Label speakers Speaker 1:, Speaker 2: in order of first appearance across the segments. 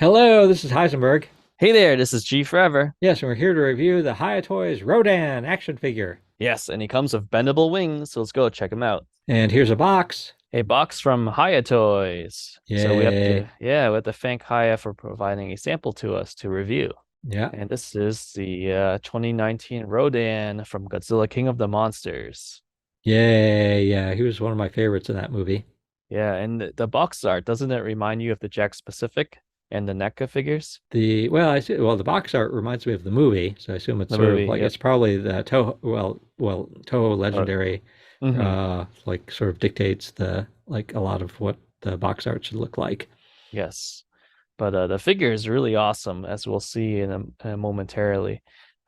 Speaker 1: Hello, this is Heisenberg.
Speaker 2: Hey there, this is G Forever.
Speaker 1: Yes, and we're here to review the Hiya Toys Rodan action figure.
Speaker 2: Yes, and he comes with bendable wings, so let's go check him out.
Speaker 1: And here's a box.
Speaker 2: A box from Hiya Toys. So we have
Speaker 1: Yay.
Speaker 2: to, yeah, we have to thank Hiya for providing a sample to us to review.
Speaker 1: Yeah.
Speaker 2: And this is the 2019 Rodan from Godzilla King of the Monsters.
Speaker 1: Yay. Yeah, he was one of my favorites in that movie.
Speaker 2: Yeah, and the box art, doesn't it remind you of the Jack Pacific and the NECA figures?
Speaker 1: The box art reminds me of the movie, so I assume it's
Speaker 2: The
Speaker 1: sort of
Speaker 2: movie,
Speaker 1: like
Speaker 2: yep.
Speaker 1: it's probably the Toho
Speaker 2: Uh,
Speaker 1: Legendary
Speaker 2: hmm
Speaker 1: like sort of dictates the like a lot of what the box art should look like.
Speaker 2: Yes. But the figure is really awesome, as we'll see momentarily.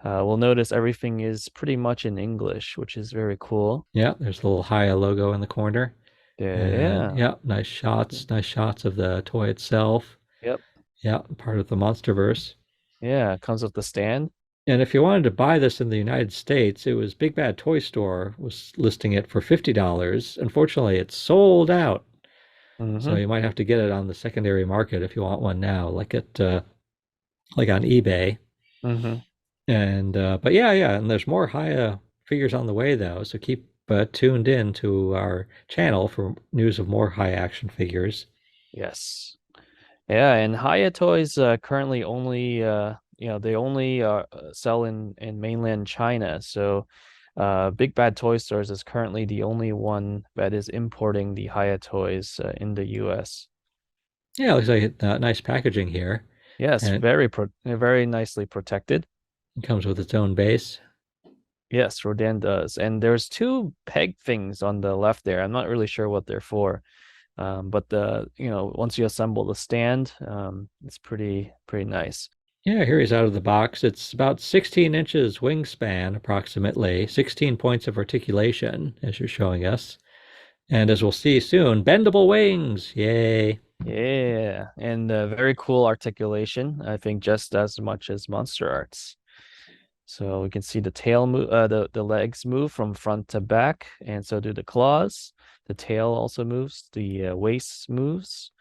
Speaker 2: We'll notice everything is pretty much in English, which is very cool.
Speaker 1: Yeah, there's the little Hiya logo in the corner. And
Speaker 2: Yeah.
Speaker 1: yeah, nice shots of the toy itself.
Speaker 2: Yep.
Speaker 1: Yeah, part of the MonsterVerse.
Speaker 2: Yeah. It comes with the stand.
Speaker 1: And if you wanted to buy this in the United States, it was Big Bad Toy Store was listing it for $50. Unfortunately, it's sold out. So
Speaker 2: hmm
Speaker 1: you might have to get it on the secondary market if you want one now, like on eBay.
Speaker 2: hmm
Speaker 1: And but yeah, and there's more Hiya figures on the way though, so keep tuned in to our channel for news of more high action figures.
Speaker 2: Yes. Yeah. And Hiya Toys currently only, they only sell in mainland China. So Big Bad Toy Stores is currently the only one that is importing the Hiya Toys in the US.
Speaker 1: Yeah, it looks like nice packaging here,
Speaker 2: Yes,
Speaker 1: and
Speaker 2: very nicely protected.
Speaker 1: it comes with its own base.
Speaker 2: Yes, Rodan does. And there's two peg things on the left there. I'm not really sure what they're for. But once you assemble the stand, it's pretty nice.
Speaker 1: Yeah, here he's out of the box. It's about 16 inches wingspan, approximately, 16 points of articulation, as you're showing us. And as we'll see soon, bendable wings. Yay.
Speaker 2: Yeah, and very cool articulation. I think just as much as MonsterArts. So we can see the tail move, the legs move from front to back, and so do the claws. The tail also moves. The waist moves.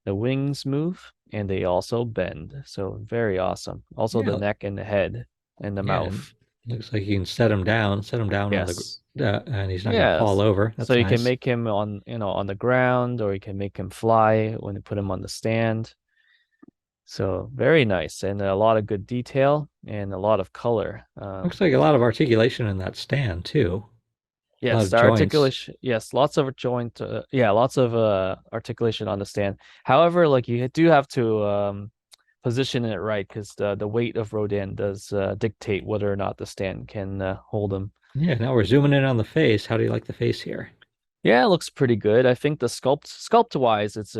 Speaker 2: The wings move, and they also bend. So very awesome. Also the
Speaker 1: Yeah,
Speaker 2: neck and the head and the
Speaker 1: yeah, and
Speaker 2: mouth.
Speaker 1: looks like you can set him down on
Speaker 2: Yes.
Speaker 1: and he's not going to fall
Speaker 2: Yes.
Speaker 1: over.
Speaker 2: So
Speaker 1: That's
Speaker 2: you can
Speaker 1: nice.
Speaker 2: make him on the ground, or you can make him fly when you put him on the stand. So very nice, and a lot of good detail and a lot of color.
Speaker 1: Looks like a lot of articulation in that stand too. A lot
Speaker 2: Yes,
Speaker 1: of
Speaker 2: the
Speaker 1: joints.
Speaker 2: articulation. Yes, lots of joint. Yeah, lots of articulation on the stand. However, like you do have to position it right because the weight of Rodan does dictate whether or not the stand can hold him.
Speaker 1: Yeah, now we're zooming in on the face. How do you like the face here?
Speaker 2: Yeah, it looks pretty good. I think the sculpt wise, it's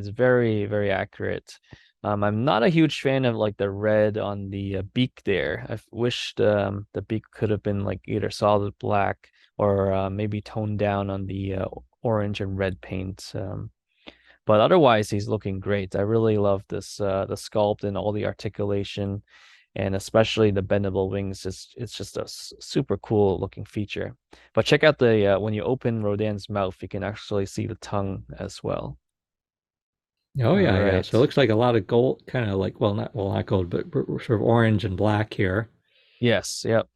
Speaker 2: very accurate. I'm not a huge fan of like the red on the beak there. I wished the beak could have been like either solid black or maybe toned down on the orange and red paint. But otherwise, he's looking great. I really love this the sculpt and all the articulation, and especially the bendable wings. It's just a super cool looking feature. But check out the when you open Rodan's mouth, you can actually see the tongue as well.
Speaker 1: Oh
Speaker 2: All
Speaker 1: yeah. So it
Speaker 2: right.
Speaker 1: looks like a lot of gold, kind of like not gold, but sort of orange and black here.
Speaker 2: Yes, yep.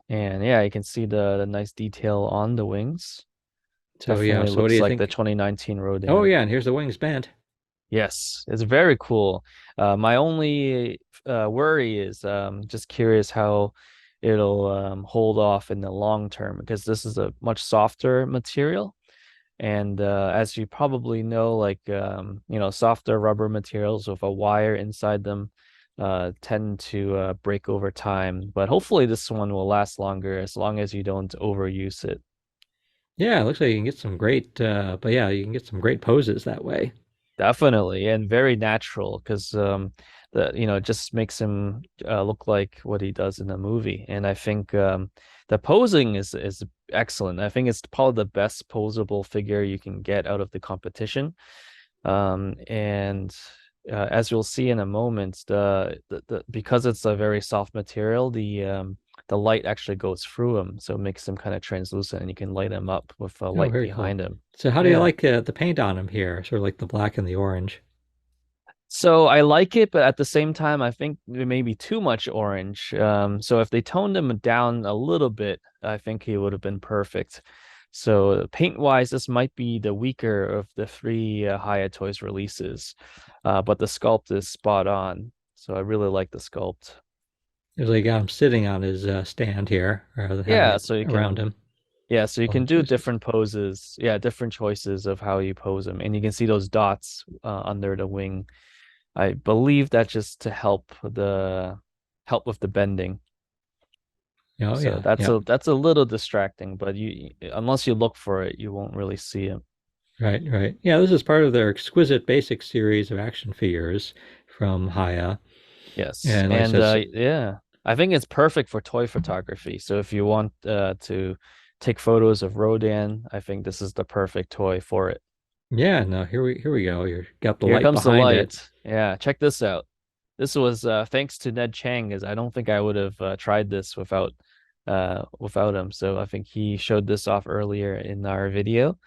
Speaker 2: And yeah, you can see the nice detail on the wings.
Speaker 1: So yeah.
Speaker 2: Definitely
Speaker 1: So what do
Speaker 2: looks
Speaker 1: you
Speaker 2: like the
Speaker 1: think?
Speaker 2: 2019
Speaker 1: Oh
Speaker 2: Rodan.
Speaker 1: yeah, and here's the wings bent.
Speaker 2: Yes, it's very cool. My only worry is just curious how it'll hold off in the long term because this is a much softer material. And as you probably know, like softer rubber materials with a wire inside them tend to break over time. But hopefully this one will last longer as long as you don't overuse it.
Speaker 1: Yeah, it looks like you can get some great. But yeah, you can get some great poses that way.
Speaker 2: Definitely, and very natural because it just makes him look like what he does in the movie. And I think the posing is excellent. I think it's probably the best posable figure you can get out of the competition. And as you'll see in a moment, because it's a very soft material, the light actually goes through him, so it makes him kind of translucent, and you can light him up with a
Speaker 1: Oh,
Speaker 2: light
Speaker 1: very cool.
Speaker 2: behind him.
Speaker 1: So how do you
Speaker 2: Yeah.
Speaker 1: like the paint on him here? Sort of like the black and the orange.
Speaker 2: So I like it, but at the same time, I think there may be too much orange. So if they toned him down a little bit, I think he would have been perfect. So paint-wise, this might be the weaker of the three Hiya Toys releases, but the sculpt is spot on. So I really like the sculpt.
Speaker 1: Usually got him sitting on his stand here, rather than having
Speaker 2: Yeah,
Speaker 1: it
Speaker 2: so you
Speaker 1: around
Speaker 2: can
Speaker 1: him.
Speaker 2: yeah, so you
Speaker 1: All the
Speaker 2: can do
Speaker 1: choices.
Speaker 2: different poses. Yeah, different choices of how you pose them, and you can see those dots under the wing. I believe that's just to help with the bending.
Speaker 1: Oh
Speaker 2: So
Speaker 1: yeah, yeah.
Speaker 2: that's a little distracting, but you unless you look for it, you won't really see it.
Speaker 1: Right, right. Yeah, this is part of their Exquisite Basic series of action figures from Hiya.
Speaker 2: Yes.
Speaker 1: And like I
Speaker 2: And
Speaker 1: said,
Speaker 2: yeah, I think it's perfect for toy photography. So if you want to take photos of Rodan, I think this is the perfect toy for it.
Speaker 1: yeah, no, here we go. You got the
Speaker 2: Here
Speaker 1: light
Speaker 2: comes the
Speaker 1: behind it.
Speaker 2: light. Yeah, check this out. This was thanks to Ned Chang, as I don't think I would have tried this without him. So I think he showed this off earlier in our video.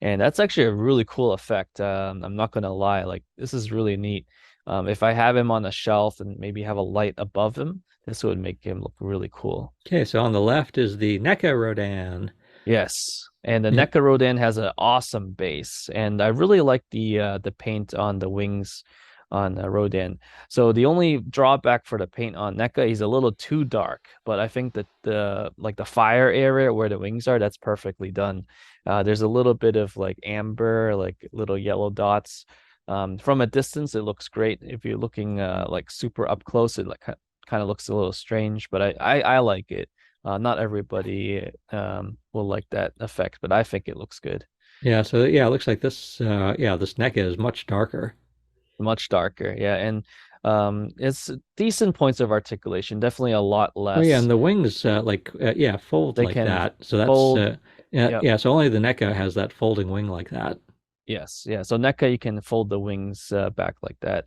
Speaker 2: And that's actually a really cool effect. I'm not gonna lie, like this is really neat. If I have him on a shelf and maybe have a light above him, this would make him look really cool.
Speaker 1: Okay, so on the left is the NECA Rodan.
Speaker 2: Yes, and the
Speaker 1: Yeah,
Speaker 2: NECA Rodan has an awesome base, and I really like the paint on the wings on Rodan. So the only drawback for the paint on NECA, he's a little too dark, but I think that the fire area where the wings are, that's perfectly done. There's a little bit of like amber, like little yellow dots. From a distance, it looks great. If you're looking like super up close, it like kind of looks a little strange, but I like it. Not everybody will like that effect, but I think it looks good.
Speaker 1: yeah. So yeah, it looks like this. Yeah, this NECA is much darker.
Speaker 2: Much darker, yeah, and it's decent points of articulation. Definitely a lot
Speaker 1: Oh yeah,
Speaker 2: less.
Speaker 1: and the wings, yeah, fold
Speaker 2: They
Speaker 1: like
Speaker 2: can
Speaker 1: that. So that's
Speaker 2: fold.
Speaker 1: yeah,
Speaker 2: Yep.
Speaker 1: yeah. So only the NECA has that folding wing like that.
Speaker 2: Yes. Yeah. So NECA, you can fold the wings back like that,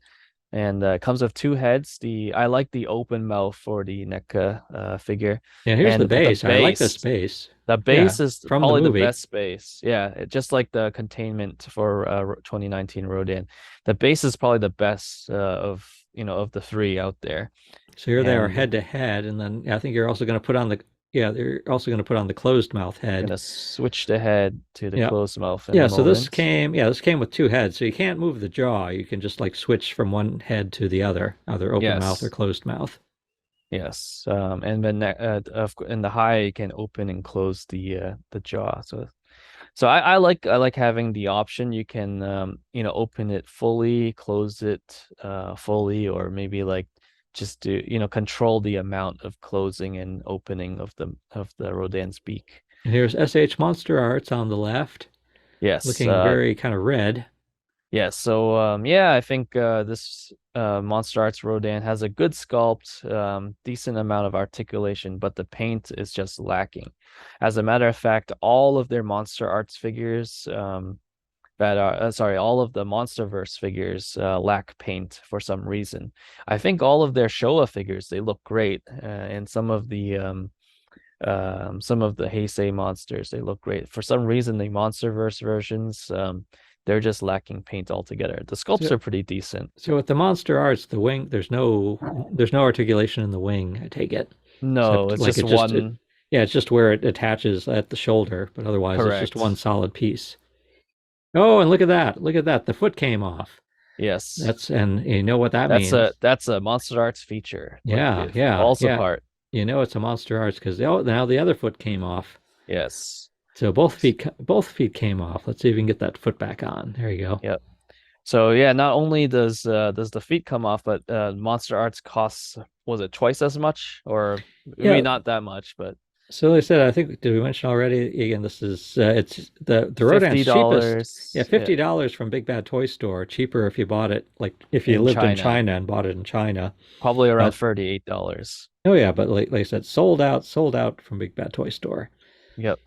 Speaker 2: and it comes with two heads. The I like the open mouth for the NECA figure,
Speaker 1: Yeah, here's the
Speaker 2: and the
Speaker 1: base. I like this
Speaker 2: base.
Speaker 1: base.
Speaker 2: The
Speaker 1: Yeah,
Speaker 2: base is
Speaker 1: from the
Speaker 2: probably the
Speaker 1: movie.
Speaker 2: best space. Yeah, just like the containment for 2019 Rodan. The base is probably the best of the three out there.
Speaker 1: So here they are
Speaker 2: And
Speaker 1: head to head, and then I think you're also going to put on the yeah, they're also going to put on the closed mouth head.
Speaker 2: gonna switch the head to the
Speaker 1: Yeah.
Speaker 2: closed mouth in a
Speaker 1: Yeah, so
Speaker 2: moment.
Speaker 1: this came with two heads, so you can't move the jaw. You can just like switch from one head to the other, either open mouth or
Speaker 2: Yes,
Speaker 1: closed mouth.
Speaker 2: yes. And then in the high you can open and close the jaw. So I like having the option. You can open it fully, close it fully, or maybe like just do control the amount of closing and opening of the Rodin's beak.
Speaker 1: And here's SH Monster Arts on the left,
Speaker 2: Yes,
Speaker 1: looking very kind of red.
Speaker 2: yeah. So yeah, I think this MonsterArts Rodan has a good sculpt, decent amount of articulation, but the paint is just lacking. As a matter of fact, all of their Monster Arts figures that are sorry, all of the MonsterVerse figures lack paint for some reason. I think all of their Showa figures, they look great, and some of the Heisei monsters, they look great. For some reason, the MonsterVerse versions, they're just lacking paint altogether. The sculpts
Speaker 1: So,
Speaker 2: are pretty decent.
Speaker 1: so with the Monster Arts, the wing, there's no articulation in the wing. I take it,
Speaker 2: No,
Speaker 1: except
Speaker 2: it's
Speaker 1: like
Speaker 2: just one.
Speaker 1: yeah, it's just where it attaches at the shoulder, but otherwise it's just one
Speaker 2: Correct.
Speaker 1: solid piece. Oh, and look at that! Look at that! The foot came off.
Speaker 2: Yes.
Speaker 1: That's and you know what that
Speaker 2: That's
Speaker 1: means.
Speaker 2: a Monster Arts feature. Look,
Speaker 1: Yeah,
Speaker 2: it
Speaker 1: yeah,
Speaker 2: falls
Speaker 1: yeah.
Speaker 2: apart.
Speaker 1: You know it's a Monster Arts because oh, now the other foot came off.
Speaker 2: Yes.
Speaker 1: So both feet came off. Let's see if we can get that foot back on. There you go.
Speaker 2: Yep. So yeah, not only does the feet come off, but Monster Arts costs, was it twice as much, or maybe
Speaker 1: Yeah.
Speaker 2: not that much, but
Speaker 1: So like I said, I think did we mention already? Again, this is it's the
Speaker 2: fifty
Speaker 1: Rodan's cheapest. Yeah,
Speaker 2: dollars
Speaker 1: $50 from Big Bad Toy Store. Cheaper if you bought it like if you
Speaker 2: in
Speaker 1: lived in
Speaker 2: China,
Speaker 1: China and bought it in China.
Speaker 2: probably around
Speaker 1: But
Speaker 2: $38.
Speaker 1: oh yeah, but like I said, sold out from Big Bad Toy Store.
Speaker 2: Yep.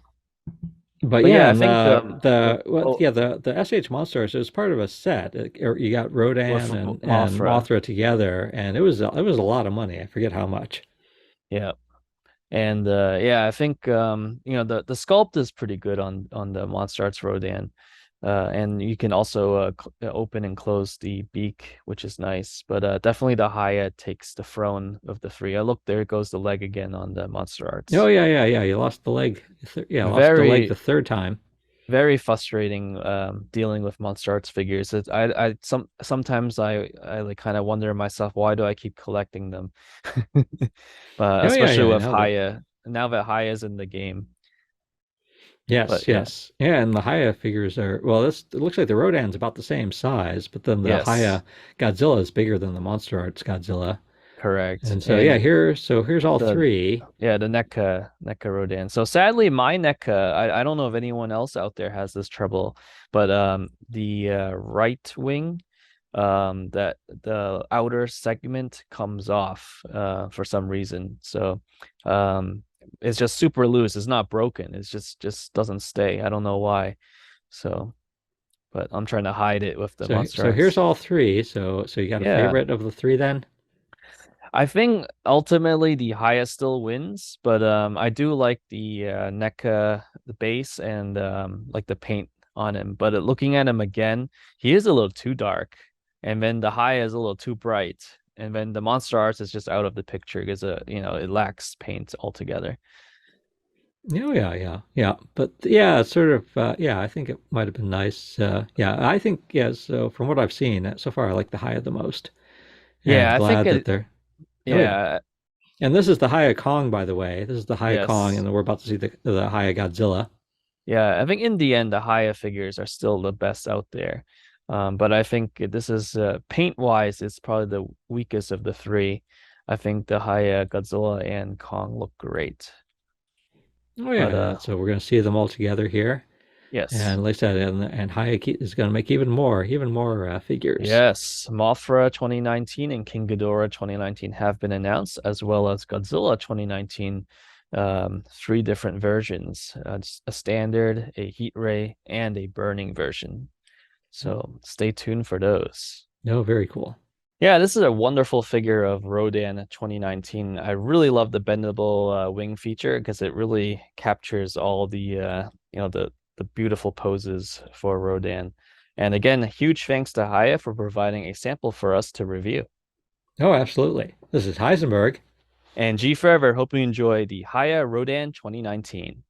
Speaker 1: But
Speaker 2: But
Speaker 1: yeah,
Speaker 2: yeah, I
Speaker 1: and
Speaker 2: think
Speaker 1: well, yeah, the SH Monsters is part of a set. You got
Speaker 2: with
Speaker 1: Rodan and
Speaker 2: Mothra,
Speaker 1: Mothra together, and it was a lot of money. I forget how much.
Speaker 2: yeah, and yeah, I think the sculpt is pretty good on the Monster Arts Rodan. And you can also open and close the beak, which is nice. But definitely the Hiya takes the throne of the three. Look, there goes the leg again on the Monster
Speaker 1: Oh
Speaker 2: Arts.
Speaker 1: yeah, yeah, yeah. You lost the leg. Yeah, lost the leg the
Speaker 2: Very,
Speaker 1: third time.
Speaker 2: very frustrating dealing with Monster Arts figures. Sometimes I like kind of wonder myself, why do I keep collecting them? But
Speaker 1: Oh yeah,
Speaker 2: especially
Speaker 1: yeah. I
Speaker 2: with
Speaker 1: know that.
Speaker 2: Hiya, now that Hiya's in the game. But
Speaker 1: Yes,
Speaker 2: yeah,
Speaker 1: yes. Yeah, and the Hiya figures are well, this it looks like the Rodan's about the same size, but then the
Speaker 2: yes,
Speaker 1: Hiya Godzilla is bigger than the Monster Arts Godzilla.
Speaker 2: correct.
Speaker 1: And so yeah,
Speaker 2: And
Speaker 1: here's all
Speaker 2: the
Speaker 1: three.
Speaker 2: yeah, the NECA Rodan. So sadly, my NECA, I don't know if anyone else out there has this trouble, but the right wing, that the outer segment comes off for some reason. So it's just super loose. It's not broken. It's just doesn't stay. I don't know why. So, but I'm trying to hide it with the Monster
Speaker 1: So here's
Speaker 2: Arts.
Speaker 1: all three. So you got a
Speaker 2: Yeah.
Speaker 1: favorite of the three then?
Speaker 2: I think ultimately the highest still wins, but I do like the NECA, the base, and like the paint on him. But looking at him again, he is a little too dark, and then the high is a little too bright, and then the Monster Arts is just out of the picture because it lacks paint altogether.
Speaker 1: Oh yeah, yeah, yeah. But yeah, it's sort of yeah, I think it might have been nice. Yeah, I think yeah, so from what I've seen so far I like the Hiya the most. And
Speaker 2: Yeah, I think
Speaker 1: glad that
Speaker 2: it.
Speaker 1: they're oh yeah.
Speaker 2: Yeah,
Speaker 1: And this is the Hiya Kong, by the way. This is the Hiya Kong,
Speaker 2: yes.
Speaker 1: and we're about to see the Hiya Godzilla.
Speaker 2: Yeah, I think in the end, the Haya figures are still the best out there. But I think this is paint wise, it's probably the weakest of the three. I think the Haya, Godzilla, and Kong look great.
Speaker 1: Oh
Speaker 2: But
Speaker 1: yeah, so we're gonna see them all together here.
Speaker 2: yes,
Speaker 1: And like I said, and Hiya is gonna make even more figures.
Speaker 2: yes, Mothra 2019 and King Ghidorah 2019 have been announced, as well as Godzilla 2019. Three different versions: a standard, a heat ray, and a burning version. So stay tuned for those.
Speaker 1: No, very cool.
Speaker 2: Yeah, this is a wonderful figure of Rodan 2019. I really love the bendable wing feature because it really captures all the the beautiful poses for Rodan. And again, huge thanks to Haya for providing a sample for us to review.
Speaker 1: Oh, absolutely. This is Heisenberg.
Speaker 2: And G Forever, hope you enjoy the Haya Rodan 2019.